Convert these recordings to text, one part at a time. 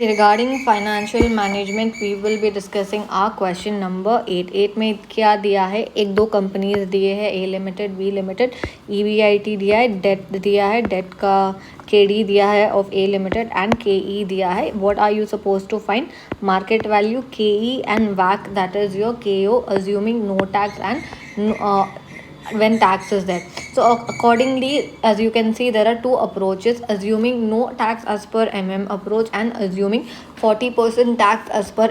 Regarding financial management, we will be discussing our question number 8. 8 में क्या दिया है, एक दो कंपनीज दिए हैं, ए लिमिटेड, बी लिमिटेड, EBIT दिया है, डेट दिया है, डेट का KD दिया है of a limited and KE दिया है. What are you suppose to find? Market value, KE and WACC, that is your KO, assuming no tax and when tax is there. So accordingly, as you can see, there are two approaches: assuming no tax as per approach and assuming 40% tax as per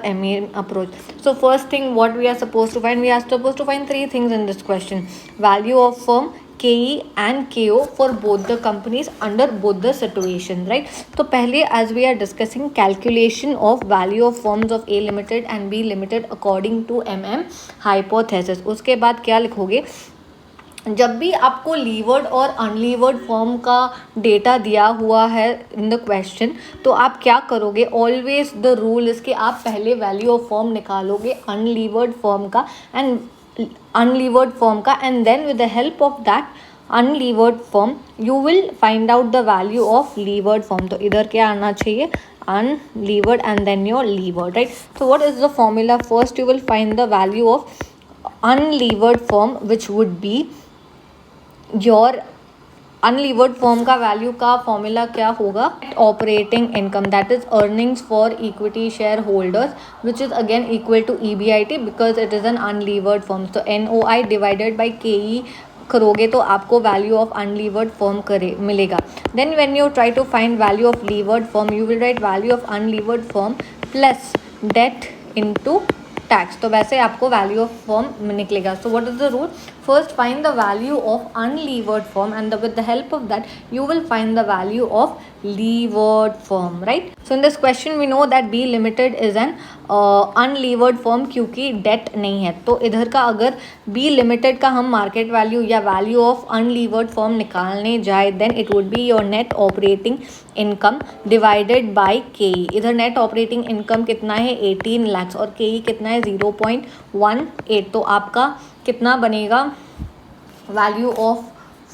approach. So first thing, what we are supposed to find, we are supposed to find three things in this question: value of firm, KE and KO for both the companies under both the situation, right? तो पहले as we are discussing calculation of value of firms of A limited and B limited according to hypothesis, उसके बाद क्या लिखोगे? जब भी आपको levered और अनलीवर्ड फॉर्म का डेटा दिया हुआ है इन द क्वेश्चन, तो आप क्या करोगे? ऑलवेज द रूल इज कि आप पहले वैल्यू ऑफ फॉर्म निकालोगे अनलीवर्ड फॉर्म का and then with the help of that unlevered firm you will find out the value of levered firm. तो इधर क्या आना चाहिए? Unlevered and then your levered, right? So what is the formula? First you will find the value of unlevered firm which would be your unlevered firm का value का formula क्या होगा? Operating income, that is earnings for equity share holders, which is again equal to EBIT because it is an unlevered firm. तो NOI divided by KE करोगे तो आपको value of unlevered firm मिलेगा. Then when you try to find value of levered firm, you will write value of unlevered firm plus debt into tax. तो वैसे आपको value of firm निकलेगा. So what is the rule? First find the value of unlevered form and with the help of that you will find the value of levered firm, right? So in this question we know that B limited is an unlevered firm क्योंकि date नहीं है. तो इधर का अगर B limited का हम market value या वैल्यू ऑफ अनलीवर्ड फर्म निकालने जाए, then it would be your net operating income divided by KE. इधर नेट ऑपरेटिंग इनकम कितना है? 18 lakhs और KE कितना है? 0.18. तो आपका कितना बनेगा value of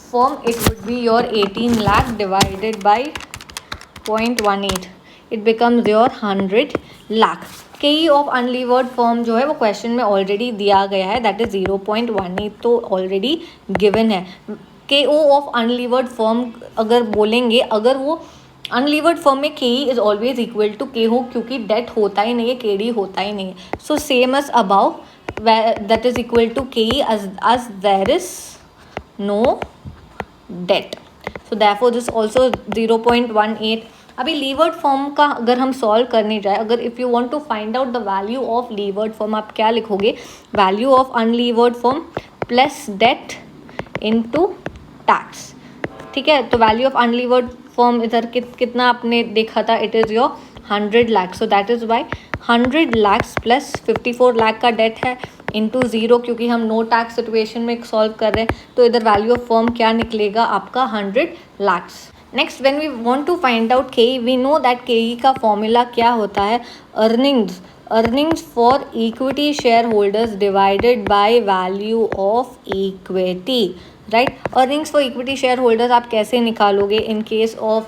firm? It would be your 18 lakh divided by 0.18. It becomes your 100 lakh. KE of unlevered firm जो है वो क्वेश्चन में ऑलरेडी दिया गया है, दैट इज 0.18, तो ऑलरेडी गिवन है. KO ऑफ अनलीवर्ड फर्म अगर बोलेंगे, अगर वो अनलीवर्ड फर्म में KE is always equal to KO क्योंकि डेट होता ही नहीं है, KD होता ही नहीं है. So same as above, that is equal to KE as there is no debt. So therefore this also 0.18. अभी लीवर्ड फॉर्म का अगर हम सॉल्व करने जाए, अगर if you want to find out the value of levered firm, आप क्या लिखोगे? Value of unlevered firm plus debt into tax. ठीक है, तो वैल्यू ऑफ अनलीवर्ड फॉर्म इधर कितना आपने देखा था? It is your 100 lakh. So that is why 100 lakhs plus 54 lakh का डेट है इंटू 0, क्योंकि हम नो टैक्स सिचुएशन में सॉल्व कर रहे हैं. तो इधर वैल्यू ऑफ फर्म क्या निकलेगा आपका? 100 lakhs. Next when we want to find out KE, we know that KE का फॉर्मूला क्या होता है? Earnings for equity share holders divided by value of equity, right? Earnings for equity share holders आप कैसे निकालोगे in case of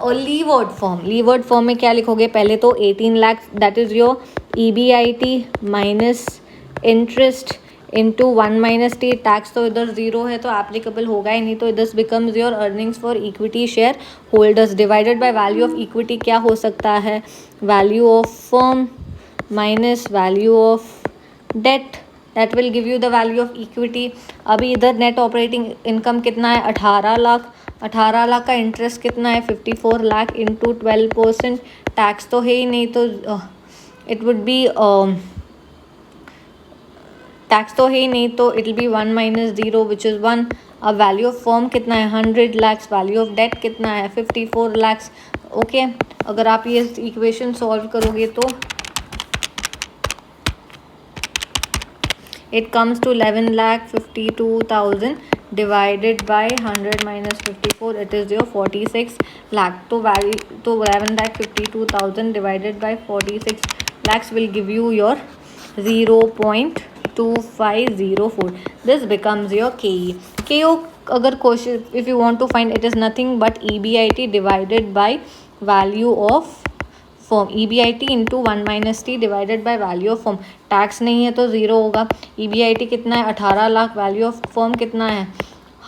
levered firm? Levered firm में क्या लिखोगे? पहले तो 18 lakh, that is your EBIT minus interest into 1 minus T. Tax तो इधर 0 है तो एप्लीकेबल होगा ही नहीं, तो this becomes your earnings for equity share holders divided by value of equity. क्या हो सकता है? Value of firm minus value of debt, that will give you the value of equity. अभी इधर नेट ऑपरेटिंग इनकम कितना है? 18 लाख. 18 लाख का interest कितना है? 54 लाख इंटू 12%. टैक्स तो है ही नहीं, तो इट वुड बी टैक्स तो है ही नहीं, तो it will be 1 minus 0 which is 1. अब वैल्यू ऑफ फर्म कितना है? 100 lakhs. वैल्यू ऑफ डेट कितना है? 54 lakhs. ओके, अगर आप ये इक्वेशन सॉल्व करोगे तो it comes to 11,52,000 divided by 100 minus 54, it is your 46 lakh. तो 11,52,000 divided by 46 lakhs will give you your 0.2504. This becomes your KE. KO अगर क्वेश्चन, if you want to find, it is nothing but EBIT divided by value of form EBIT into 1 minus T divided by value of form. Tax नहीं है तो zero होगा. EBIT कितना है 18 lakh. Value of form कितना है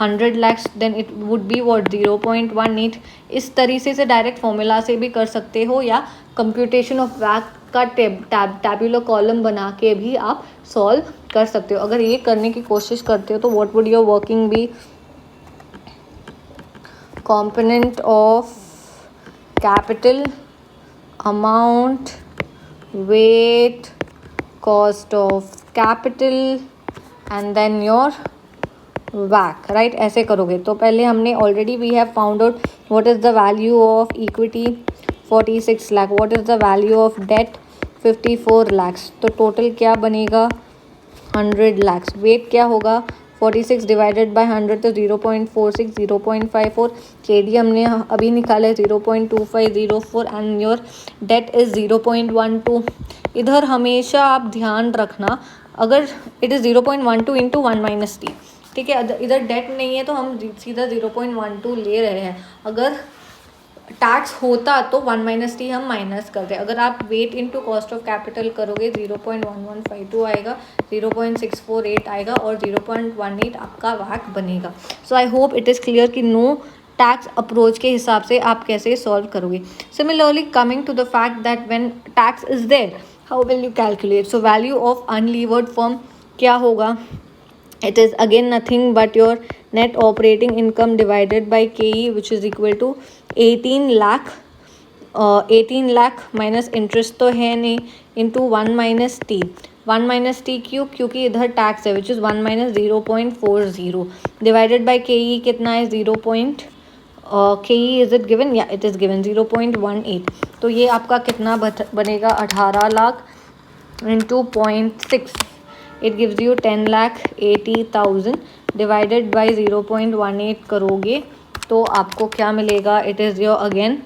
100 lakhs. Then it would be what 0.18. इस तरीके से डायरेक्ट फॉर्मूला से भी कर सकते हो या कंप्यूटेशन ऑफ वैक का टैब्यूलर कॉलम बना के भी आप सॉल्व कर सकते हो. अगर ये करने की कोशिश करते हो तो what would your working be. component of capital, amount, weight, cost of capital and then your WACC, right? ऐसे करोगे तो पहले हमने already we have found out what is the value of equity 46 lakh, what is the value of debt 54 lakhs. तो total क्या बनेगा 100 lakhs. weight क्या होगा 46 डिवाइडेड बाय 100 तो 0.46 0.54. KD हमने अभी निकाला है 0.2504 एंड योर डेट इज़ 0.12. इधर हमेशा आप ध्यान रखना अगर it is 0.12 into 1 minus T. ठीक है, इधर डेट नहीं है तो हम सीधा 0.12 ले रहे हैं. अगर टैक्स होता तो 1 माइनस टी हम माइनस करते. अगर आप weight into cost of capital करोगे 0.1152 आएगा, 0.648 आएगा और 0.18 आपका वैक बनेगा. So I hope it is clear कि नो टैक्स अप्रोच के हिसाब से आप कैसे सॉल्व करोगे. Similarly coming to the fact that when tax is there how will you calculate. So value of unlevered form क्या होगा. It is again nothing but your net operating income divided by KE which is equal to 18 lakh. 18 lakh minus interest तो है नहीं into 1 minus T. 1 minus T क्यों, क्योंकि इधर tax है which is 1 minus 0.40 divided by KE कितना है 0. KE is it given? Yeah, it is given 0.18. तो ये आपका कितना बनेगा 18 lakh into 0.6. It gives you 10,80,000 divided by 0.18 करोगे तो आपको क्या मिलेगा. It is your again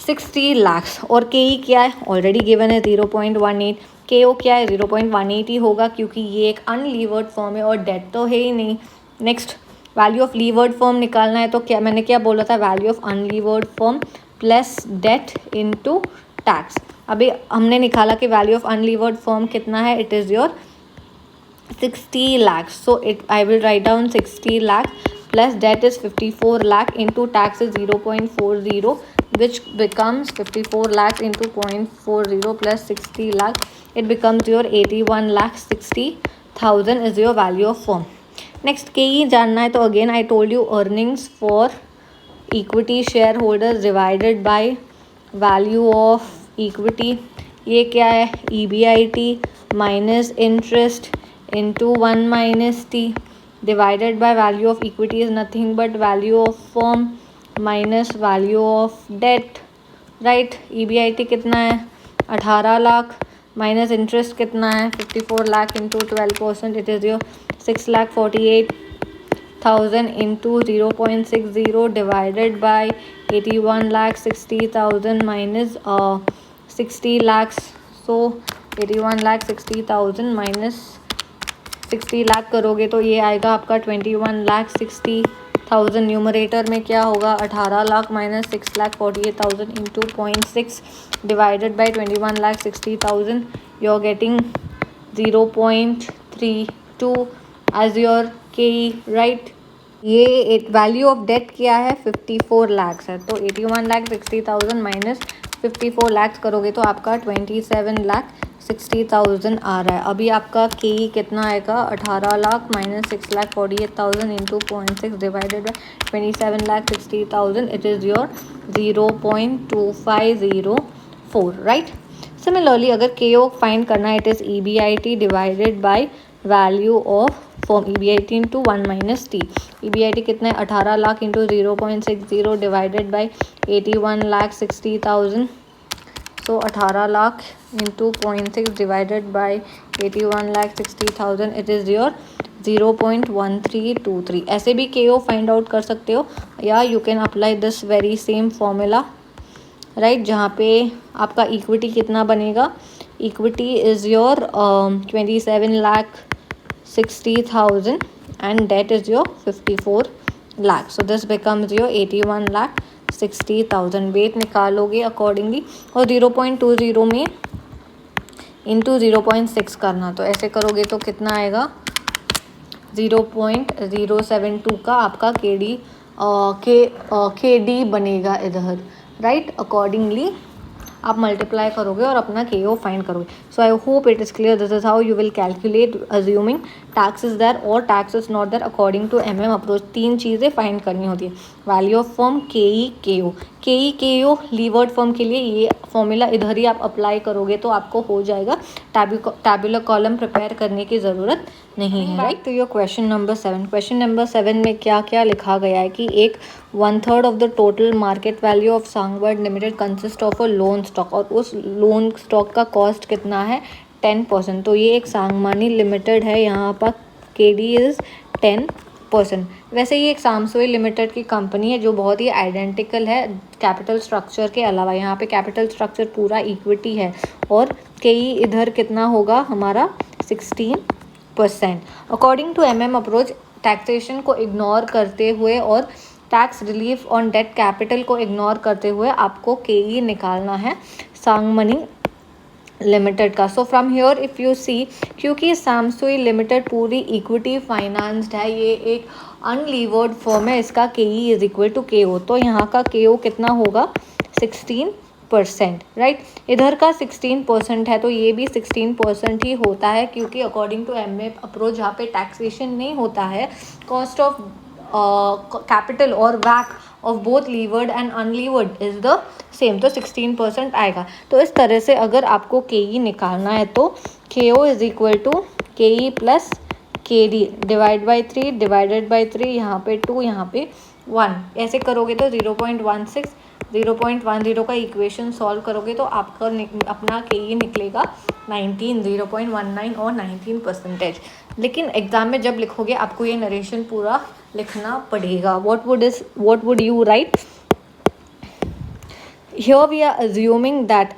60 lakhs. और KE क्या है ऑलरेडी गिवन है 0.18. KO क्या है 0.18 ही होगा क्योंकि ये एक अनलीवर्ड फॉर्म है और डेट तो है ही नहीं. Next value of levered firm निकालना है तो क्या मैंने क्या बोला था value of unlevered firm plus debt into tax. अभी हमने निकाला कि वैल्यू ऑफ अनलीवर्ड फॉर्म कितना है. It is your 60 lakhs. So I will write down 60 lakh plus debt is 54 lakh into tax is 0.40 which becomes 54 lakhs into 0.40 plus 60 lakh. It becomes your 81 lakh 60,000 is your value of firm. Next KE जानना है तो again I told you earnings for equity shareholders divided by value of equity. ये क्या है EBIT minus interest into 1 minus T divided by value of equity is nothing but value of firm minus value of debt, right? EBIT कितना है 18 lakh minus interest कितना है 54 lakh into 12% it is your 6,48,000 into 0.60 divided by 81 lakh 60,000 minus 60 lakhs. So 81 lakh 60,000 minus 60 lakh करोगे तो ये आएगा आपका 21 lakh 60,000. Numerator में क्या होगा 18 lakh minus 6,48,000 into 0.6 divided by 21 lakh 60,000. You are getting 0.32 as your KE, right. ये वैल्यू ऑफ डेट क्या है 54 lakhs है तो 81 लाख 60,000 माइनस 54 lakhs करोगे तो आपका 27 लाख 60,000 आ रहा है. अभी आपका KE कितना आएगा 18 lakh minus 6,48,000 into 0.6 divided by 27 lakh 60,000. It is your 0.2504, right. Similarly अगर KO फाइंड करना है it is EBIT divided by value of form EBIT into 1 minus T. EBIT कितना है 18 lakh into 0.60 divided by 81 lakh 60,000. So 18 lakh into 0.6 divided by 81 lakh 60,000 it is your 0.1323. ऐसे भी KO find out कर सकते हो या you can apply this very same formula, right. जहाँ पे आपका इक्विटी कितना बनेगा equity is your 27 lakh 60,000 and debt is your 54 lakh. So this becomes your 81 lakh 60,000 wait निकालोगे अकॉर्डिंगली, और 0.20 में इंटू 0.6 करना, तो ऐसे करोगे तो कितना आएगा 0.072 का आपका के डी बनेगा इधर, राइट। अकॉर्डिंगली आप मल्टीप्लाई करोगे और अपना KO फाइंड करोगे। So I hope it is clear. This is how you will calculate assuming tax is there और tax is not there according to approach. 3 चीज़ें फाइंड करनी होती है, value of firm, KO। KO levered firm के लिए ये formula इधर ही आप अप्लाई करोगे तो आपको हो जाएगा, टैबुलर कॉलम प्रिपेयर करने की ज़रूरत नहीं है, राइट। तो your question number 7, question number 7 में क्या क्या लिखा गया है कि एक 1/3 of the total market value of Sangward limited consist of a loan stock, और उस लोन स्टॉक का कॉस्ट कितना है 10%। तो ये एक सांगमानी लिमिटेड है, यहाँ पर KD इज़ 10%। वैसे ये एक सामसोई लिमिटेड की कंपनी है जो बहुत ही आइडेंटिकल है कैपिटल स्ट्रक्चर के अलावा। यहाँ पे कैपिटल स्ट्रक्चर पूरा इक्विटी है और KE इधर कितना होगा हमारा 16%। अकॉर्डिंग टू अप्रोच, टैक्सेशन को इग्नोर करते हुए और tax relief on debt capital को इग्नोर करते हुए आपको KE निकालना है सांगमनी लिमिटेड का। So from here if you see, क्योंकि सामसुई लिमिटेड पूरी इक्विटी फाइनेंस्ड है, ये एक अनलीवर्ड फर्म है, इसका KE is equal to KO। तो यहाँ का KO कितना होगा 16%, राइट। इधर का 16% है तो ये भी 16% ही होता है, क्योंकि अकॉर्डिंग टू अप्रोच जहाँ पे टैक्सेशन नहीं होता है, कॉस्ट ऑफ कैपिटल और वैक of both levered and unlevered is the same, तो 16% आएगा। तो इस तरह से अगर आपको KE निकालना है तो KO is equal to KE plus KD divide by 3 divided by 3, यहाँ पे 2 यहाँ पे 1, ऐसे करोगे तो 0.16 0.10 का इक्वेशन सॉल्व करोगे तो आपका अपना KE निकलेगा 19, 0.19 और 19%। लेकिन एग्जाम में जब लिखोगे आपको ये नरेशन पूरा लिखना पड़ेगा। what would you write? Here we are assuming that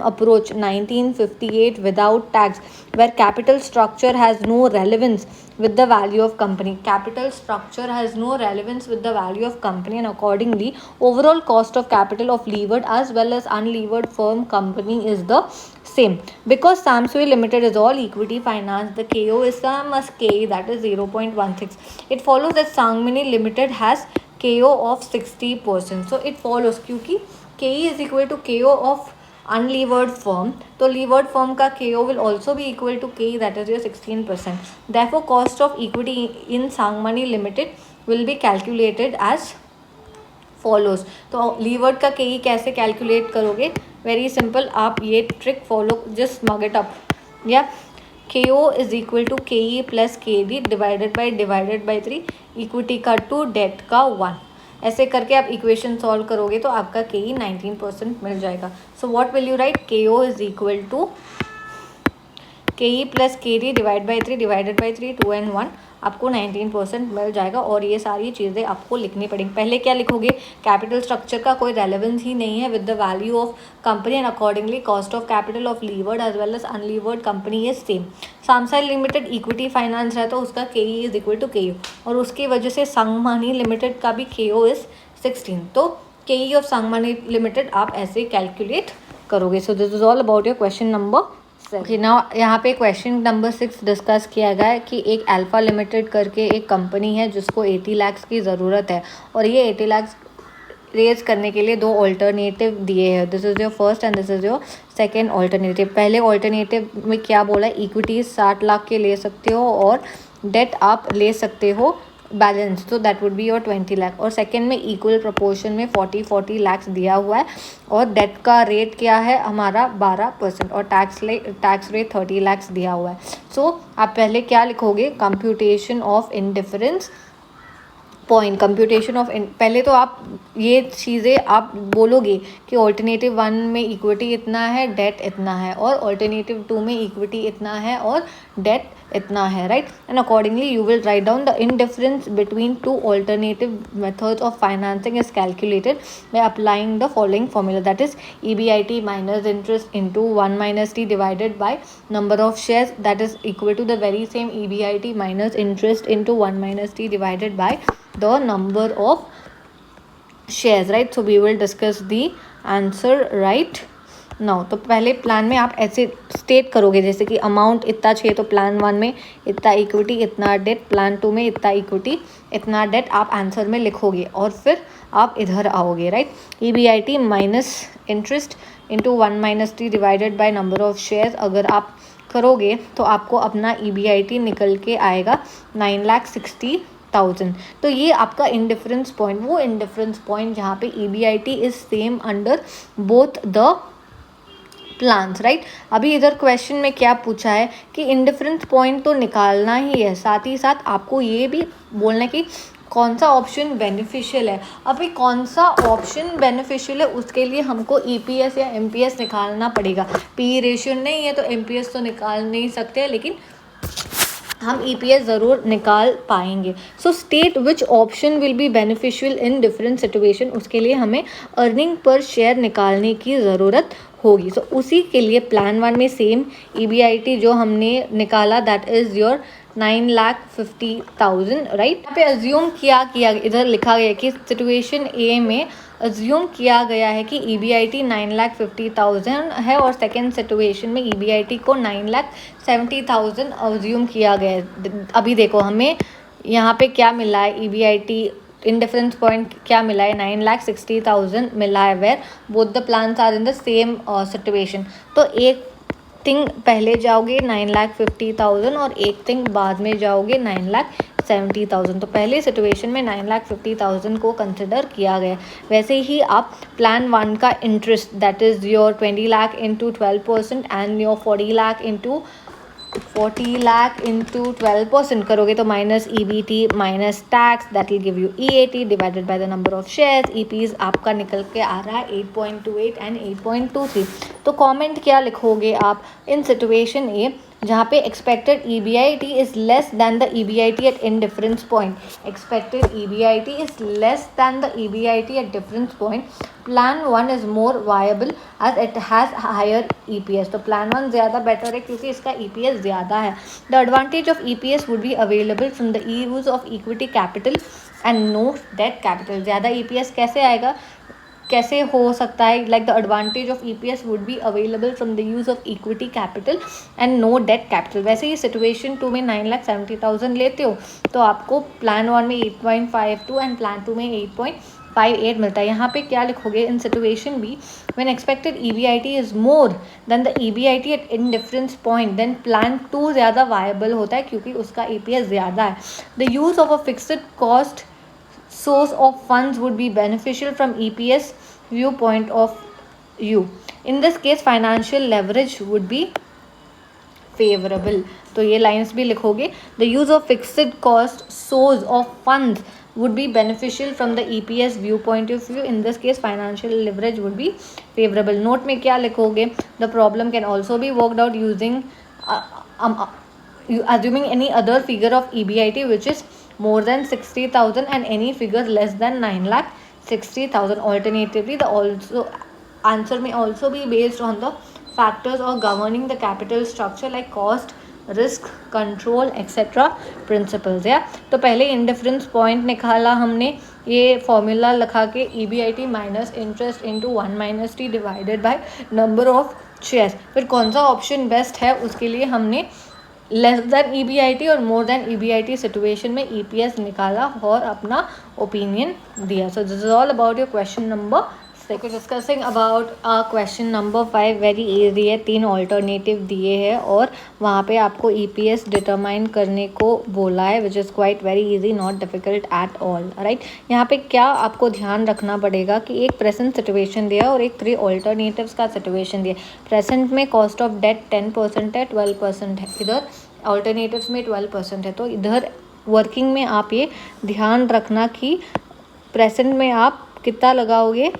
approach 1958 without tax, where capital structure has no relevance with the value of company. Capital structure has no relevance with the value of company, and accordingly overall cost of capital of levered as well as unlevered firm company is the same. Because Samsui Limited is all equity finance, the KO is same as KE, that is 0.16. It follows that Sangmini Limited has KO of 60%. So it follows क्योंकि KE is equal to KO of unlevered firm, तो levered firm का KO will also be equal to KE, that is your 16%. Therefore cost of equity in Sangmani Limited will be calculated as follows. तो levered का KE कैसे calculate करोगे? Very simple, आप ये trick follow, just smug it up, या KO is equal to KE plus KD divided by 3, equity का 2, date का 1, ऐसे करके आप इक्वेशन सॉल्व करोगे तो आपका KE 19% मिल जाएगा। So what will you write? KO is equal to KE plus KD divide by 3 divided by 3, 2 and 1, आपको 19% मिल जाएगा। और ये सारी चीज़ें आपको लिखनी पड़ेंगी। पहले क्या लिखोगे? कैपिटल स्ट्रक्चर का कोई रेलेवेंस ही नहीं है with the value of company, and accordingly cost of capital of levered as well as unlevered company is same. Samsai limited equity finance है तो उसका KE is equal to KO, और उसकी वजह से संगमानी लिमिटेड का भी KO इज 16। तो KE ऑफ संगमानी लिमिटेड आप ऐसे कैलकुलेट करोगे। So this is all about your question number. Okay, now यहाँ पे क्वेश्चन नंबर 6 डिस्कस किया गया है कि एक अल्फा लिमिटेड करके एक कंपनी है जिसको 80 लाख की ज़रूरत है, और ये 80 लाख रेज करने के लिए 2 ऑल्टरनेटिव दिए हैं। This is your first and this is your second alternative. पहले ऑल्टरनेटिव में क्या बोला? इक्विटी 60 लाख के ले सकते हो और डेट आप ले सकते हो बैलेंस, तो that would be your 20 lakh. और सेकेंड में इक्वल प्रोपोर्शन में 40 लाख दिया हुआ है, और डेट का रेट क्या है हमारा 12%, और टैक्स रेट 30 लाख दिया हुआ है। सो आप पहले क्या लिखोगे? Computation of indifference point, computation of, पहले तो आप ये चीज़ें आप बोलोगे कि ऑल्टरनेटिव 1 में इक्विटी इतना है, डेट इतना है, और ऑल्टरनेटिव 2 में इक्विटी इतना है और डेट इतना है, right. And accordingly you will write down the indifference between 2 alternative methods of financing is calculated by applying the following formula, that is EBIT minus interest into 1 minus T divided by number of shares, that is equal to the very same EBIT minus interest into 1 minus T divided by the number of shares, right. So we will discuss the answer right now. तो पहले plan में आप ऐसे state करोगे, जैसे कि amount इतना चाहिए तो प्लान 1 में इतना इक्विटी इतना डेट, प्लान 2 में इतना इक्विटी इतना डेट, आप आंसर में लिखोगे और फिर आप इधर आओगे, right. EBIT minus interest into 1 - t divided by number of shares. अगर आप करोगे तो आपको अपना EBIT निकल के आएगा 9,60,000. तो ये आपका इंडिफरेंस पॉइंट, वो इंडिफरेंस पॉइंट जहाँ पे EBIT is same under both the plans, right. अभी इधर क्वेश्चन में क्या पूछा है कि इंडिफरेंस पॉइंट तो निकालना ही है, साथ ही साथ आपको ये भी बोलना है कि कौन सा ऑप्शन बेनिफिशियल है. अभी कौन सा ऑप्शन बेनिफिशियल है उसके लिए हमको EPS या MPS निकालना पड़ेगा. PE रेशियो नहीं है तो MPS तो निकाल नहीं सकते, लेकिन हम EPS ज़रूर निकाल पाएंगे. So state which option will be beneficial in different situation. उसके लिए हमें अर्निंग पर शेयर निकालने की ज़रूरत होगी. सो उसी के लिए प्लान 1 में सेम EBIT जो हमने निकाला दैट इज़ योर 9,50,000, राइट. यहाँ पे अज्यूम किया इधर लिखा गया कि सिचुएशन ए में अज्यूम किया गया है कि EBIT 9,50,000 है और सेकेंड सिचुएशन में EBIT को 9,70,000 अज्यूम किया गया है. अभी देखो हमें यहाँ पे क्या मिला है, EBIT इंडिफरेंस पॉइंट क्या मिला है, 9,60,000 मिला है, where both the plans are in the same situation. तो एक थिंग पहले जाओगे 9,50,000 और एक थिंग बाद में जाओगे 9,70,000. तो पहले सिचुएशन में 9,50,000 को कंसिडर किया गया. वैसे ही आप प्लान 1 का interest that is your 20 lakh into 12% and your 40 lakh into 12% करोगे तो minus EBT minus tax that will give you EAT divided by the number of shares. EPS आपका निकल के आ रहा है 8.28 एंड 8.23. तो कमेंट क्या लिखोगे आप इन सिचुएशन ए जहाँ पे expected EBIT is less than the EBIT at indifference point. Expected EBIT is less than the EBIT at difference point. Plan 1 is more viable as it has higher EPS. तो plan 1 ज़्यादा better है क्योंकि इसका EPS ज़्यादा है. The advantage of EPS would be available from the use of equity capital and no debt capital. ज़्यादा EPS कैसे आएगा, कैसे हो सकता है, like the advantage of EPS would be available from the use of equity capital and no debt capital. वैसे ही situation 2 में 9,70,000 लेते हो तो आपको प्लान 1 में 8.52 एंड प्लान 2 में 8.58 मिलता है. यहाँ पे क्या लिखोगे in situation B when expected EBIT is more than the EBIT at indifference point then plan 2 ज़्यादा वायबल होता है क्योंकि उसका EPS ज़्यादा है. The use of a fixed cost source of funds would be beneficial from EPS viewpoint of view. In this case financial leverage would be favorable. तो ये lines भी लिखोगे. The use of fixed cost source of funds would be beneficial from the EPS viewpoint of view. In this case financial leverage would be favorable. Note में क्या लिखोगे, the problem can also be worked out using assuming any other figure of EBIT which is more than 60,000 and any figure less than 9,60,000. Alternatively, the also answer may also be based on the factors or governing the capital structure like cost, risk, control, etc. principles. या तो पहले indifference point निकाला हमने, ये formula लिखा के EBIT minus interest into 1 - t divided by number of shares. फिर कौन सा ऑप्शन बेस्ट है उसके लिए हमने लेस दैन EBIT और मोर दैन EBIT सिचुएशन में EPS निकाला और अपना ओपिनियन दिया. So this is all about your question number 6. Discussing about question number 5. Very easy है, 3 ऑल्टरनेटिव दिए हैं और वहाँ पे आपको EPS डिटरमाइन करने को बोला है which is quite very easy, not difficult at all, right. यहाँ पे क्या आपको ध्यान रखना पड़ेगा कि एक प्रेजेंट सिचुएशन दिया और एक 3 ऑल्टरनेटिव्स का सिचुएशन दिया. प्रेजेंट में कॉस्ट ऑफ डेट 10% है, 12% है, इधर ऑल्टरनेटिव्स में 12% है. तो इधर वर्किंग में आप ये ध्यान रखना कि प्रेजेंट में आप कितना लगाओगे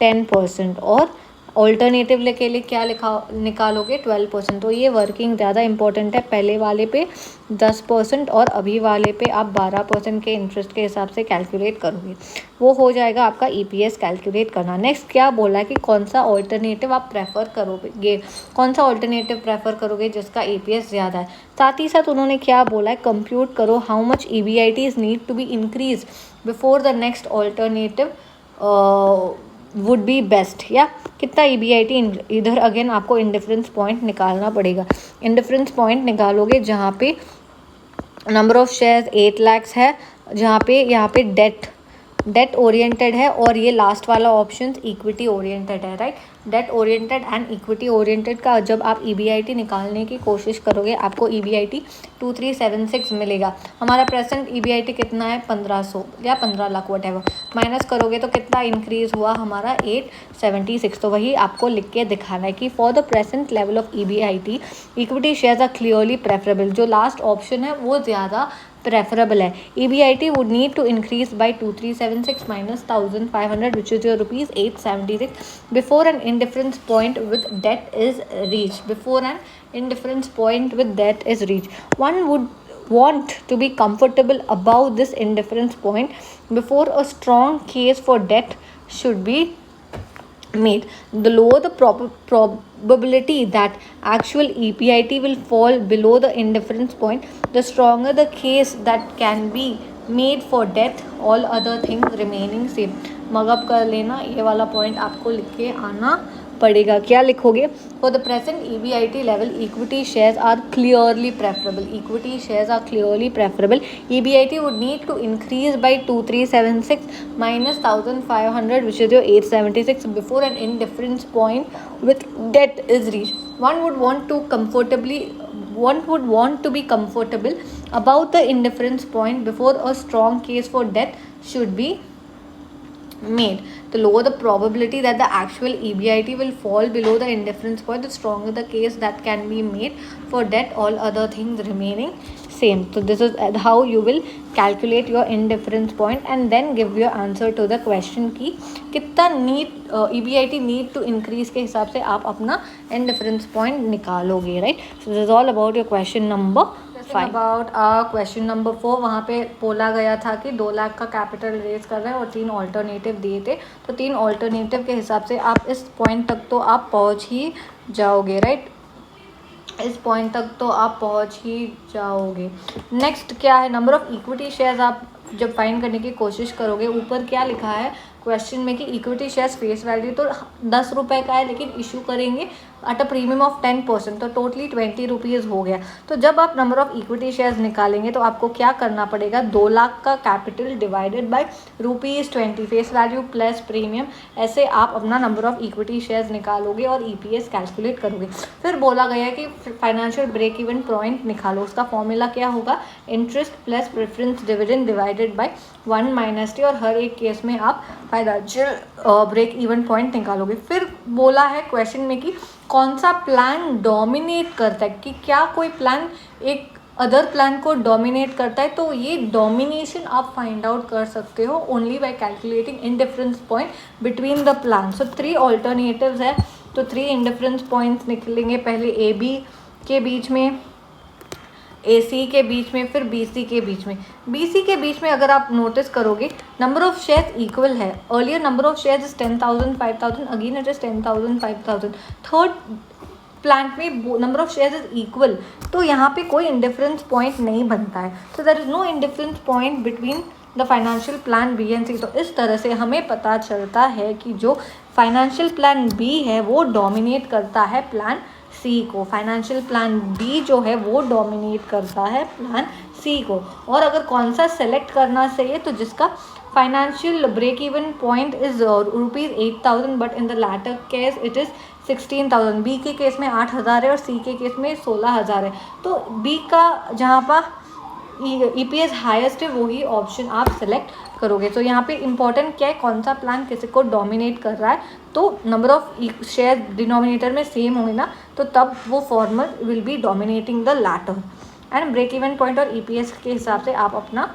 10% और ऑल्टरनेटिव के लिए क्या निकालोगे 12%. तो ये वर्किंग ज़्यादा इंपॉर्टेंट है. पहले वाले पे 10% और अभी वाले पे आप 12% के इंटरेस्ट के हिसाब से कैलकुलेट करोगे, वो हो जाएगा आपका EPS कैलकुलेट करना. नेक्स्ट क्या बोला कि कौन सा ऑल्टरनेटिव आप प्रेफर करोगे, कौन सा ऑल्टरनेटिव प्रेफर करोगे जिसका EPS ज़्यादा है. साथ ही साथ उन्होंने क्या बोला है, कंप्यूट करो how much EBIT is need to be increase before the next alternative would be best, या कितना EBIT, इधर अगेन आपको इंडिफरेंस पॉइंट निकालना पड़ेगा। इंडिफरेंस पॉइंट निकालोगे जहाँ पे नंबर ऑफ शेयर्स 8 lakhs है, जहाँ पे यहाँ पे डेट ओरिएंटेड है, और ये लास्ट वाला ऑप्शन इक्विटी ओरिएंटेड है, right. Date oriented and equity oriented का जब आप EBIT निकालने की कोशिश करोगे आपको EBIT 2376 मिलेगा। हमारा प्रेजेंट EBIT कितना है 1500 या 15 लाख वटेवर, माइनस करोगे तो कितना इंक्रीज हुआ हमारा 876। तो वही आपको लिख के दिखाना है कि for the present level of EBIT equity shares are clearly preferable. जो लास्ट ऑप्शन है वो ज़्यादा preferable है। EBIT would need to increase by 2376 minus 1500 which is your rupees 876 before an indifference point with debt is reached. Before an indifference point with debt is reached, one would want to be comfortable above this indifference point before a strong case for debt should be made. The lower the probability that actual EBIT will fall below the indifference point, the stronger the case that can be made for death, all other things remaining same. Mug up कर लेना, ये वाला point आपको लिख के आना पड़ेगा। क्या लिखोगे? For the present EBIT level equity shares are clearly preferable. Equity shares are clearly preferable. EBIT would need to increase by 2376 minus 1500 which is your 876 before an indifference point with debt is reached. One would want to be comfortable about the indifference point before a strong case for debt should be made. The lower the probability that the actual EBIT will fall below the indifference point, the stronger the case that can be made for debt, all other things remaining same. So this is how you will calculate your indifference point and then give your answer to the question कि कितना EBIT need to increase के हिसाब से आप अपना indifference point निकालोगे, right? So this is all about your question number 5. About question number 4, वहाँ पे बोला गया था कि 2 लाख का कैपिटल रेज कर रहे हैं और 3 ऑल्टरनेटिव दिए थे। तो 3 ऑल्टरनेटिव के हिसाब से आप इस पॉइंट तक तो आप पहुँच ही जाओगे, राइट। इस पॉइंट तक तो आप पहुँच ही जाओगे। नेक्स्ट क्या है? नंबर ऑफ इक्विटी शेयर्स आप जब फाइंड करने की कोशिश करोगे, ऊपर क्या लिखा है क्वेश्चन में कि इक्विटी शेयर्स फेस वैल्यू तो 10 रुपये का है, लेकिन इशू करेंगे एट अ प्रीमियम ऑफ 10%, तो टोटली 20 रुपीज़ हो गया। तो जब आप नंबर ऑफ इक्विटी शेयर्स निकालेंगे तो आपको क्या करना पड़ेगा? 2 लाख का capital divided by ₹20 face value plus premium, ऐसे आप अपना नंबर ऑफ इक्विटी शेयर्स निकालोगे और EPS कैलकुलेट करोगे। फिर बोला गया है कि फाइनेंशियल ब्रेक इवन पॉइंट निकालो। उसका फॉर्मूला क्या होगा? Interest plus preference dividend divided by 1 - T, और हर एक केस में आप फाइनेंशियल ब्रेक इवन पॉइंट निकालोगे। फिर बोला है क्वेश्चन में कि कौन सा प्लान डोमिनेट करता है, कि क्या कोई प्लान एक अदर प्लान को डोमिनेट करता है। तो ये डोमिनेशन आप फाइंड आउट कर सकते हो only by calculating indifference point between the plan. So 3 alternatives है, तो 3 इंडिफरेंस पॉइंट्स निकलेंगे। पहले AB के बीच में, AC के बीच में, फिर BC के बीच में। BC के बीच में अगर आप नोटिस करोगे नंबर ऑफ शेयर्स इक्वल है। Earlier number of shares is 10,000 5,000, again it is 10,000 5,000। Third plant में number of shares is equal, तो यहाँ पे कोई इंडिफरेंस पॉइंट नहीं बनता है। So there is no indifference point between the financial plan B and C। तो इस तरह से हमें पता चलता है कि जो फाइनेंशियल प्लान B है वो डोमिनेट करता है प्लान C को। फाइनेंशियल प्लान B जो है वो डोमिनेट करता है प्लान C को। और अगर कौन सा सेलेक्ट करना चाहिए, तो जिसका financial break even point is ₹8,000 but in the latter case it is 16,000। B के केस में 8,000 है और C के केस में 16,000 है। तो B का जहाँ पर EPS हाईएस्ट है वही ऑप्शन आप सेलेक्ट करोगे। तो यहाँ पे इंपॉर्टेंट क्या है, कौन सा प्लान किसी को डोमिनेट कर रहा है। तो नंबर ऑफ शेयर डिनोमिनेटर में सेम होंगे ना, तो तब वो formula will be dominating the latter. And break even point और EPS के हिसाब से आप अपना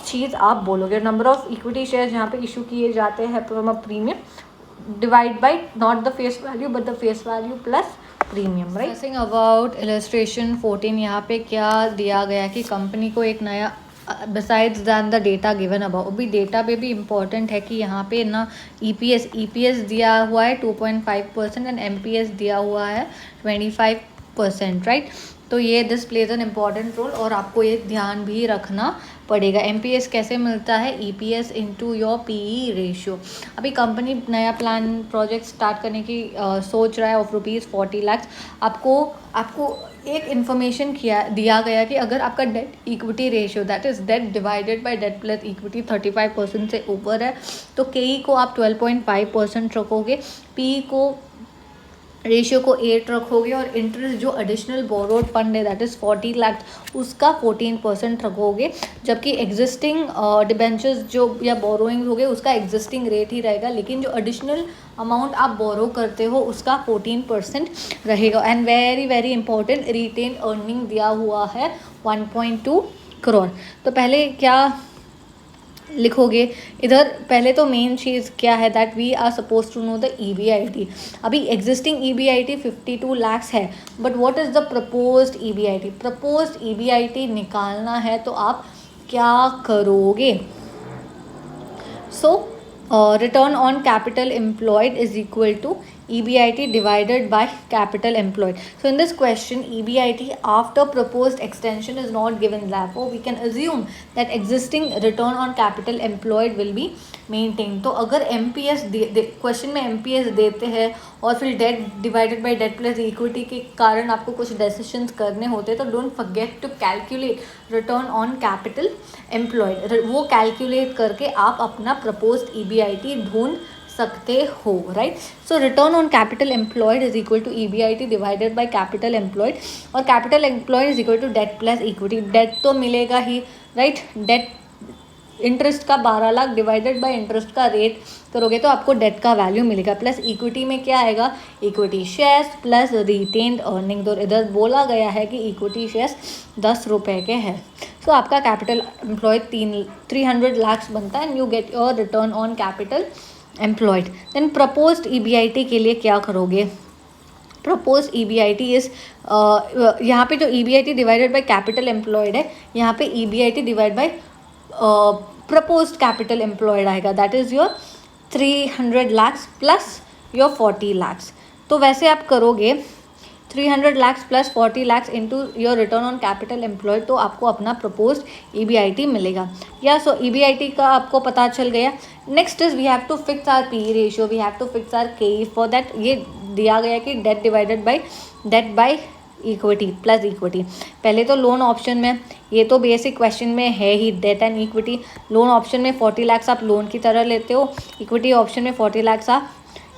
चीज़ आप बोलोगे। नंबर ऑफ इक्विटी शेयर्स यहाँ पे इशू किए जाते हैं from a premium divide by not the face value but the face value plus premium, right. Discussing about illustration 14, यहाँ पे क्या दिया गया कि कंपनी को एक नया besides than the data given about, अभी डेटा पे भी इम्पॉर्टेंट है कि यहाँ पे ना EPS दिया हुआ है 2.5% एंड MPS दिया हुआ है 25%, राइट। तो ये this plays an important role और आपको ये ध्यान भी रखना पड़ेगा। MPS कैसे मिलता है? EPS into your PE ratio. अभी कंपनी नया प्लान प्रोजेक्ट स्टार्ट करने की सोच रहा है ऑफ ₹40 लाख। आपको एक इन्फॉर्मेशन दिया गया कि अगर आपका debt equity ratio that is debt divided by debt plus equity 35% से ऊपर है तो KE को आप 12.5% रखोगे, PE को रेशियो को 8 रखोगे और इंटरेस्ट जो एडिशनल बोरोड फंड है दैट इज़ 40 लाख उसका 14% रखोगे, जबकि एग्जिस्टिंग डिबेंचर्स जो या बोरोइंग हो गए उसका एग्जिस्टिंग रेट ही रहेगा, लेकिन जो एडिशनल अमाउंट आप बोरो करते हो उसका 14% रहेगा। And very very important, retained earning दिया हुआ है 1.2 करोड़। तो पहले क्या लिखोगे इधर? पहले तो मेन चीज़ क्या है that we are suppose to know the EBIT। अभी एग्जिस्टिंग EBIT 52 लाख्स है, but what is the proposed EBIT? Proposed EBIT निकालना है तो आप क्या करोगे? So return on capital employed is equal to EBIT divided by capital employed. So in this question, EBIT after proposed extension is not given. Therefore, we can assume that existing return on capital employed will be maintained. तो अगर MPS question में MPS देते हैं और फिर debt divided by debt plus equity के कारण आपको कुछ डिसीजंस करने होते हैं तो don't forget to calculate return on capital employed. वो कैलकुलेट करके आप अपना प्रपोज्ड EBIT ढूंढ सकते हो, right? So return on capital employed is equal to EBIT divided by capital employed, और capital employed is equal to debt plus equity. Debt तो मिलेगा ही, राइट? डेट इंटरेस्ट का 12 लाख डिवाइडेड बाय इंटरेस्ट का rate करोगे तो आपको डेट का वैल्यू मिलेगा, प्लस इक्विटी में क्या आएगा? Equity shares plus retained earning. तो इधर बोला गया है कि इक्विटी शेयर्स 10 रुपये के हैं। सो आपका कैपिटल एम्प्लॉयड 300 लाख बनता है and you get your return on capital employed. Then proposed EBIT के लिए क्या करोगे? प्रपोज्ड EBIT इज यहाँ पे जो EBIT divided by capital employed है, यहाँ पे EBIT divide by proposed capital employed आएगा, that is your 300 lakhs plus your 40 lakhs. तो वैसे आप करोगे 300 lakhs plus 40 lakhs into your return on capital employed तो आपको अपना प्रपोज्ड EBIT मिलेगा। या सो EBIT का आपको पता चल गया। Next is we have to fix our PE ratio, we have to fix our KE। For that ये दिया गया कि debt divided by debt by equity plus equity. पहले तो लोन ऑप्शन में, ये तो बेसिक क्वेश्चन में है ही, debt and equity. Loan option में 40 लाख्स आप लोन की तरह लेते हो, इक्विटी ऑप्शन में 40 लाख्स आप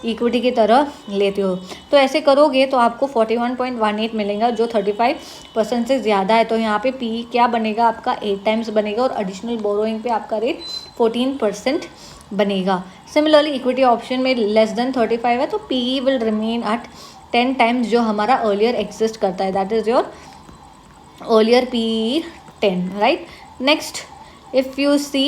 इक्विटी की तरह लेते हो। तो ऐसे करोगे तो आपको 41.18 मिलेगा जो 35% से ज़्यादा है। तो यहाँ पे PE क्या बनेगा? आपका 8 टाइम्स बनेगा और एडिशनल बोरोइंग पे आपका रेट 14% बनेगा। सिमिलरली इक्विटी ऑप्शन में लेस देन 35 है तो PE will remain at 10 times जो हमारा अर्लियर एग्जिस्ट करता है, that is your earlier PE 10, right? Next if you see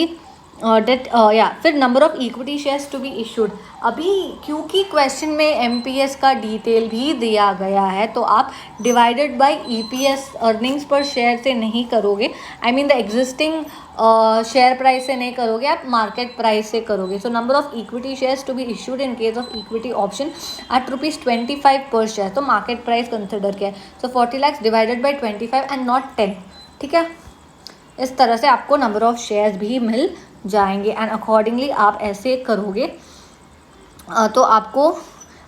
debt या फिर number of equity shares to be issued. अभी क्योंकि क्वेश्चन में MPS का डिटेल भी दिया गया है तो आप डिवाइडेड बाय EPS अर्निंग्स पर शेयर से नहीं करोगे, I mean the existing share price से नहीं करोगे, आप मार्केट प्राइस से करोगे। So number of equity shares to be issued in case of equity option at ₹25 पर शेयर। तो मार्केट प्राइस कंसिडर किया है, सो 40 lakh divided by 25 and not 10, ठीक है? इस तरह से आपको नंबर ऑफ शेयर्स भी मिल जाएंगे एंड अकॉर्डिंगली आप ऐसे करोगे तो आपको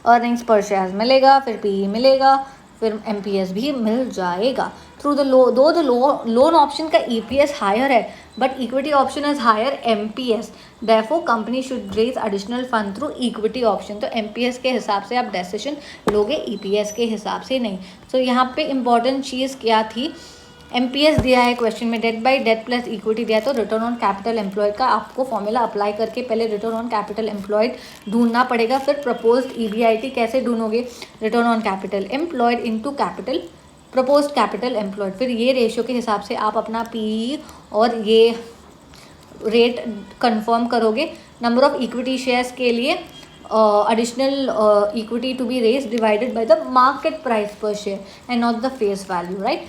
अर्निंग्स पर शेयर मिलेगा, फिर PE मिलेगा, फिर MPS भी मिल जाएगा थ्रू द लोन ऑप्शन का EPS हायर है but equity option is higher MPS, therefore company should raise additional fund through equity option. तो MPS के हिसाब से आप डिसीजन लोगे, EPS के हिसाब से नहीं। सो यहाँ पे इम्पॉर्टेंट चीज़ क्या थी? MPS दिया है क्वेश्चन में, debt by debt plus equity दिया, तो रिटर्न ऑन कैपिटल एम्प्लॉयड का आपको फॉर्मूला अप्लाई करके पहले रिटर्न ऑन कैपिटल एम्प्लॉयड ढूंढना पड़ेगा। फिर प्रपोज्ड EBIT कैसे ढूंढोगे? Return on capital employed into capital proposed capital employed. फिर ये रेशियो के हिसाब से आप अपना PE और ये रेट कंफर्म करोगे। नंबर ऑफ इक्विटी शेयर्स के लिए additional equity to be raise divided by the market price per share and not the face value, right?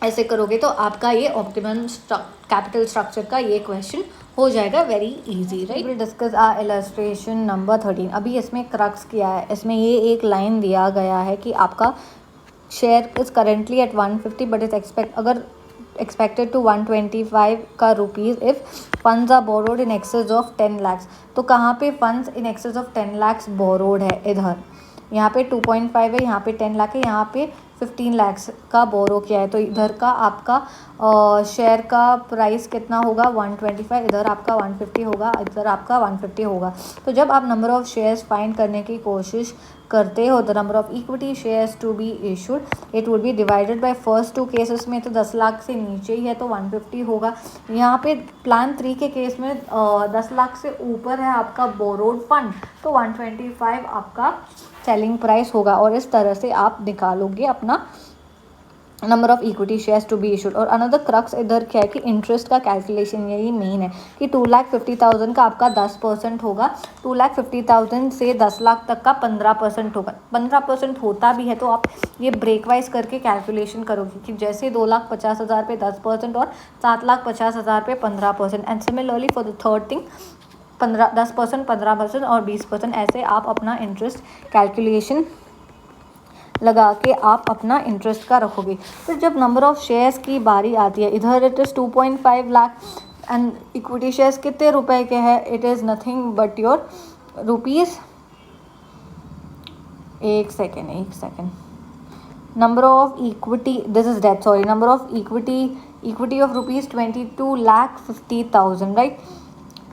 ऐसे करोगे तो आपका ये ऑप्टिमम कैपिटल स्ट्रक्चर का ये क्वेश्चन हो जाएगा very easy, right? Will discuss our illustration number 13। अभी इसमें क्रक्स किया है, इसमें ये एक लाइन दिया गया है कि आपका share is currently eight 150 but is expect, अगर expected to 125 का rupees if funds are borrowed in excess of 10 lakhs. तो कहाँ पे funds in excess of 10 lakhs borrowed है? इधर यहाँ पे 2.5 है, यहाँ पे 10 लाख है, यहाँ पे 15 lakhs का बोरो किया है. तो इधर का आपका शेयर का प्राइस कितना होगा? 125. इधर आपका 150 होगा, इधर आपका 150 होगा. तो जब आप नंबर ऑफ़ शेयर्स फाइंड करने की कोशिश करते हो, the number of equity shares to be issued, it would be divided by first two cases में तो 10 लाख से नीचे ही है तो 150 होगा. यहाँ पे प्लान 3 के केस में 10 लाख से ऊपर है आपका बोरोड फंड, तो 125 आपका सेलिंग प्राइस होगा. और इस तरह से आप निकालोगे अपना number of equity shares to be issued. और अनदर क्रक्स इधर क्या है कि इंटरेस्ट का कैलकुलेशन यही मेन है कि 2,50,000 का आपका 10% होगा. 2,50,000 से 10 लाख तक का 15% होगा. 15% होता भी है तो आप ये ब्रेक वाइज करके कैलकुलेशन करोगे कि जैसे 2,50,000 पे 10% और 7,50,000 पे 15%. And similarly for the third thing 10%, 15% और 20%, ऐसे आप अपना इंटरेस्ट कैलकुलेशन लगा के आप अपना इंटरेस्ट का रखोगे. फिर जब नंबर ऑफ़ शेयर्स की बारी आती है, इधर it is 2.5 lakh and equity shares कितने रुपए के हैं? It is nothing but your rupees, एक second, number of equity, this is debt, sorry, number of equity of rupees 22,50,000, right.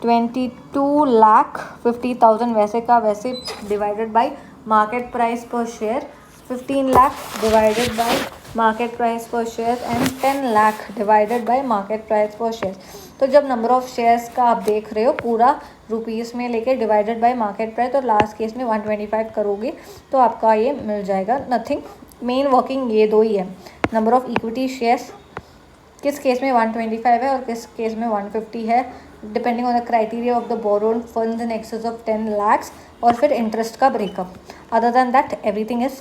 22,50,000 वैसे का वैसे divided by market price per share, 15 lakh divided by market price per share and 10 lakh divided by market price per share. तो जब number of shares का आप देख रहे हो पूरा रुपीज़ में लेके डिवाइडेड बाय मार्केट प्राइस, तो लास्ट केस में 125 करोगे तो आपका ये मिल जाएगा. नथिंग, मेन वर्किंग ये दो ही है. नंबर ऑफ इक्विटी शेयर्स किस केस में 125 है और किस केस में 150 है, depending on the criteria of the borrowed funds in excess of 10 lakhs. और फिर इंटरेस्ट का breakup. Other than that everything is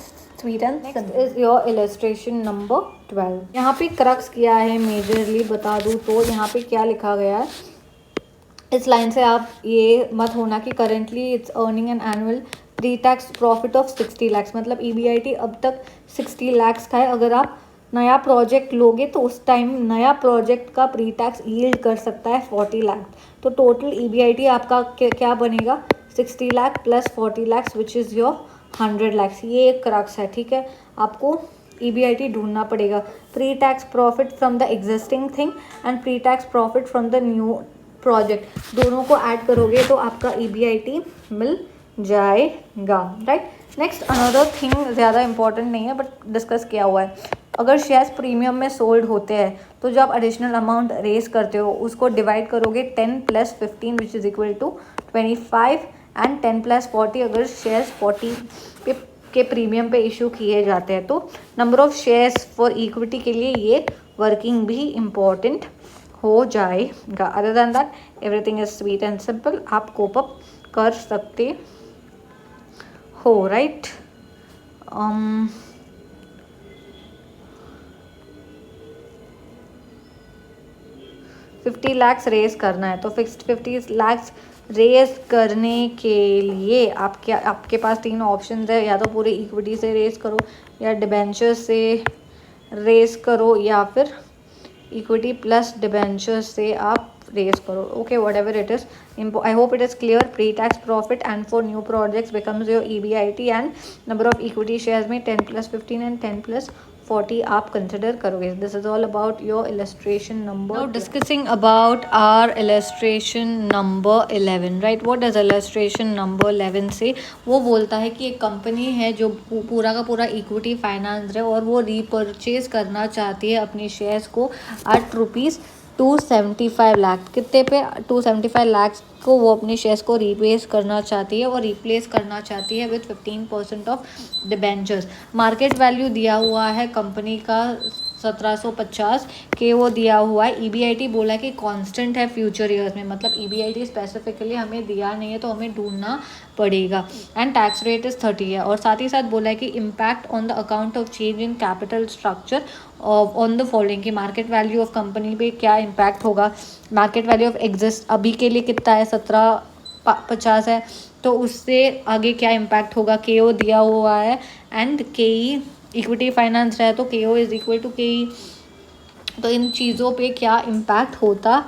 sweet and. Next is your illustration number 12. यहाँ पे क्रक्स किया है मेजरली बता दूँ तो यहाँ पे क्या लिखा गया है, इस लाइन से आप ये मत होना कि currently it's earning an annual pre tax profit of 60 lakhs, मतलब EBIT अब तक 60 lakhs का है. अगर आप नया प्रोजेक्ट लोगे तो उस टाइम नया प्रोजेक्ट का प्री टैक्स यील्ड कर सकता है 40 लाख. तो टोटल EBIT आपका क्या बनेगा? 60 lakh plus 40 lakhs which is your 100 lakhs. ये एक क्रक्स है, ठीक है. आपको EBIT ढूंढना पड़ेगा. Pre tax profit from the existing thing and pre tax profit from the new project, दोनों को ऐड करोगे तो आपका EBIT मिल जाएगा, राइट. नेक्स्ट अनदर थिंग ज़्यादा इंपॉर्टेंट नहीं है बट डिस्कस किया हुआ है. अगर शेयर्स प्रीमियम में सोल्ड होते हैं तो जब एडिशनल अमाउंट रेज करते हो उसको डिवाइड करोगे 10 + 15 which is equal to 25 and 10 + 40 अगर शेयर्स 40 के प्रीमियम पे इशू किए जाते हैं तो number of shares for equity के लिए ये वर्किंग भी इम्पॉर्टेंट हो जाएगा. Other than that everything is sweet and simple, आप कोप अप कर सकते हो, राइट. 50 lakhs रेज करना है तो फिक्स्ड 50 lakhs रेज करने के लिए आपके पास 3 ऑप्शंस है, या तो पूरे इक्विटी से रेज करो या डिबेंचर से रेज करो या फिर इक्विटी प्लस डिबेंचर से आप रेज करो. Okay, what ever it is, I hope it is clear. Pre tax profit and for new projects becomes your EBIT and number of equity shares में 10 + 15 and 10 + 40 आप consider करोगे. This is all about your illustration number. Now discussing about our illustration number 11, right. What does illustration number 11 से? वो बोलता है कि एक company है जो पूरा का पूरा इक्विटी फाइनेंस है और वो रीपरचेज करना चाहती है अपने शेयर्स को एट ₹275 लाख. कितने पे? 275 लाख को वो अपने शेयर्स को रिप्लेस करना चाहती है और रिप्लेस करना चाहती है with 15% of debentures. Market value दिया हुआ है कंपनी का 1750 के वो दिया हुआ है. EBIT बोला कि कांस्टेंट है फ्यूचर ईयर्स में, मतलब EBIT स्पेसिफिकली हमें दिया नहीं है तो हमें ढूंढना पड़ेगा. एंड टैक्स रेट इज़ 30 है. और साथ ही साथ बोला है कि impact on the account of change in capital structure on the following, की मार्केट वैल्यू ऑफ कंपनी पे क्या इम्पैक्ट होगा. मार्केट वैल्यू ऑफ एग्जिस्ट अभी के लिए कितना है? 1750 है, तो उससे आगे क्या इम्पैक्ट होगा. KO दिया हुआ है एंड KE इक्विटी फाइनेंस है तो KO is equal to KE तो इन चीज़ों पे क्या इम्पैक्ट होता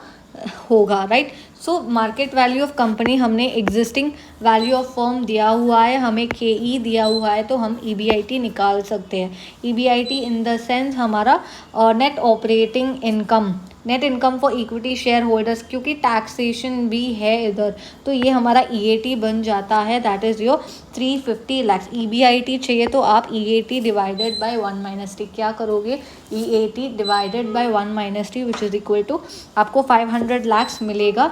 होगा, राइट। So market value of company हमने एग्जिस्टिंग वैल्यू ऑफ फर्म दिया हुआ है, हमें के दिया हुआ है, तो हम EBIT निकाल सकते हैं। EBIT इन द सेंस हमारा net operating income, net income for equity share holders, क्योंकि टैक्सेशन भी है इधर, तो ये हमारा EAT बन जाता है, that is your 350 lakhs। EBIT चाहिए तो आप EAT डिवाइडेड बाय 1 - t क्या करोगे, EAT divided by 1 - t which is equal to आपको 500 lakhs मिलेगा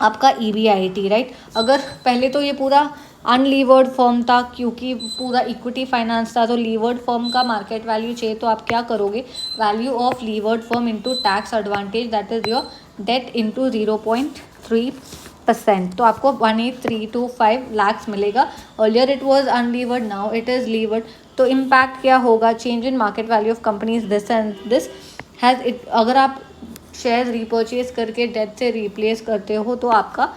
आपका EBIT, राइट। अगर पहले तो ये पूरा अनलीवर्ड फॉर्म था, क्योंकि पूरा इक्विटी फाइनेंस था, तो लीवर्ड फॉर्म का मार्केट वैल्यू चाहिए तो आप क्या करोगे, value of levered firm into tax advantage, that is your debt into 0.3%, तो आपको 18,325 lakhs मिलेगा। Earlier it was unlevered, now it is levered. तो इम्पैक्ट क्या होगा, change in market value of companies this and this has it, अगर आप share repurchase करके debt से रिप्लेस करते हो तो आपका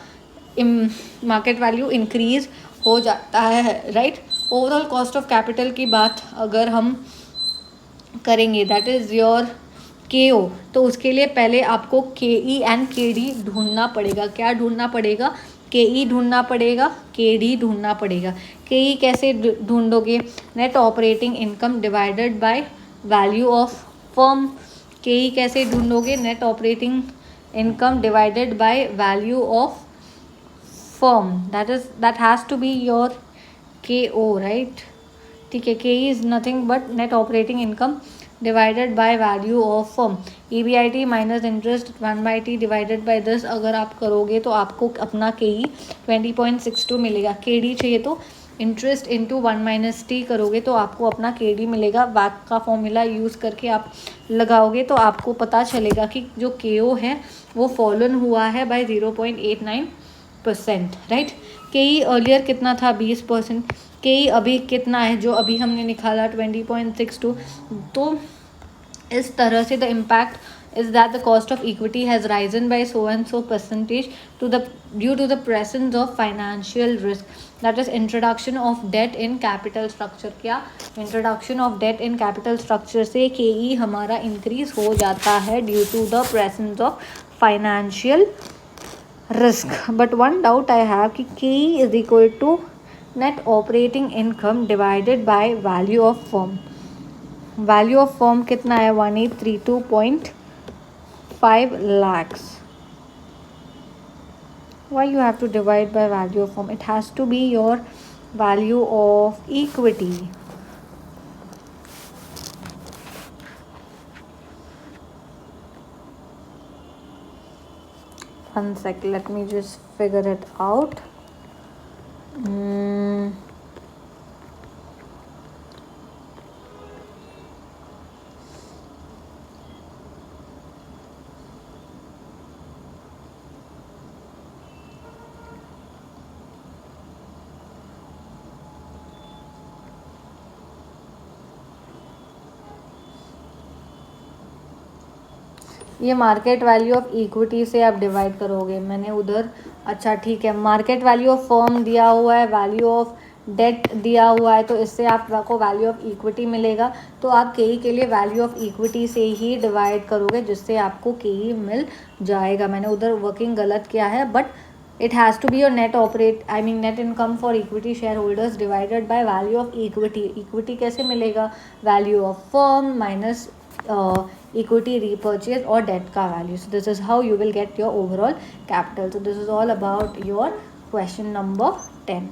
मार्केट वैल्यू इंक्रीज हो जाता है, right. Overall cost of capital की बात अगर हम करेंगे, दैट इज़ योर KO, तो उसके लिए पहले आपको KE एंड KD ढूंढना पड़ेगा। क्या ढूंढना पड़ेगा, KE ढूंढना पड़ेगा, KD ढूंढना पड़ेगा। KE कैसे ढूंढोगे, net operating income divided by value of firm. KE कैसे ढूंढोगे, net operating income divided by value of firm, that has to be your KO, right। ठीक है, KE is nothing but net operating income divided by value of firm। EBIT minus interest 1/t divided by this अगर आप करोगे तो आपको अपना KE 20.62 मिलेगा। KD चाहिए तो इंटरेस्ट इंटू 1 - t करोगे तो आपको अपना KD मिलेगा। वैक का फॉर्मूला यूज़ करके आप लगाओगे तो आपको पता चलेगा कि जो KO है वो फॉलन हुआ है बाय 0.89%, राइट। KE अर्लियर कितना था, 20%। KE अभी कितना है, जो अभी हमने निकाला 20.62। तो इस तरह से the impact is that the cost of equity has risen by so and so percentage due to the presence of financial risk, that is introduction of debt in capital structure। क्या introduction of debt in capital structure से KE हमारा increase हो जाता है due to the presence of financial risk। but one doubt I have कि KE is equal to net operating income divided by value of firm। Value of firm कितना है, 1832.5 lakhs। why you have to divide by value of firm, it has to be your value of equity। one sec, let me just figure it out। ये market value of equity से आप divide करोगे, मैंने उधर, अच्छा ठीक है, market value of firm दिया हुआ है, वैल्यू ऑफ डेट दिया हुआ है, तो इससे आपको वैल्यू ऑफ इक्विटी मिलेगा। तो आप KE के लिए वैल्यू ऑफ इक्विटी से ही डिवाइड करोगे, जिससे आपको KE मिल जाएगा। मैंने उधर वर्किंग गलत किया है, but it has to be your net income for equity shareholders divided by value of equity। equity कैसे मिलेगा, value of firm minus equity repurchase or debt का value। so this is how you will get your overall capital। so this is all about your question number 10।